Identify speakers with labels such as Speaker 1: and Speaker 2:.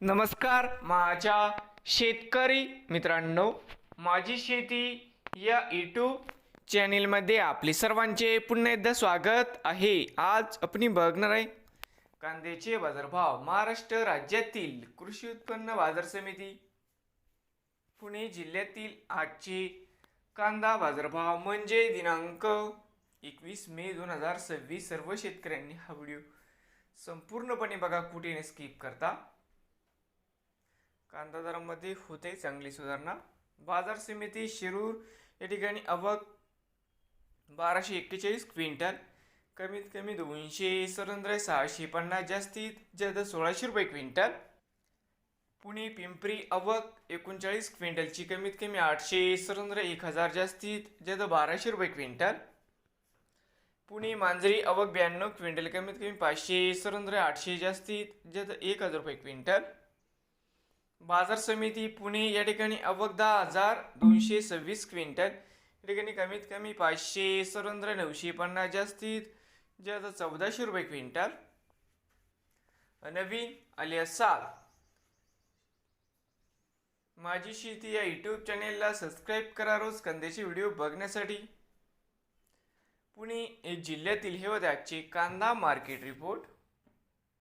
Speaker 1: नमस्कार माझ्या शेतकरी मित्रांनो, माझी शेती या यूट्यूब चॅनेलमध्ये आपले सर्वांचे पुन्हा एकदा स्वागत आहे. आज आपण बघणार आहे कांद्याचे बाजारभाव. महाराष्ट्र राज्यातील कृषी उत्पन्न बाजार समिती पुणे जिल्ह्यातील आजचे कांदा बाजारभाव म्हणजे दिनांक 21 मे 2026. सर्व शेतकऱ्यांनी हा व्हिडिओ संपूर्णपणे बघा, कुठे स्किप करता. कांदा दरामध्ये होते चांगली सुधारणा. बाजार समिती शिरूर या ठिकाणी आवक 1241 क्विंटल, कमीत कमी 200, सरासरी 650, जास्तीत जास्त 1600 रुपये क्विंटल. पुणे पिंपरी आवक 39 क्विंटलची, कमीत कमी 800, सरासरी 1000, जास्तीत जास्त 1200 रुपये क्विंटल. पुणे मांजरी आवक 92 क्विंटल, कमीत कमी 500, सरासरी 800, जास्तीत जास्त 1000 रुपये क्विंटल. बाजार समिती पुणे या ठिकाणी आवक 10,226 क्विंटल, या ठिकाणी कमीत कमी 500, सरासरी 950, जास्तीत जास्त 1400 रुपये क्विंटल. नवीन आले असाल माझी शेती या यूट्यूब चॅनेलला सबस्क्राईब करा रोज कांद्याचे व्हिडिओ बघण्यासाठी. पुणे जिल्ह्यातील हे होते आजचे कांदा मार्केट रिपोर्ट.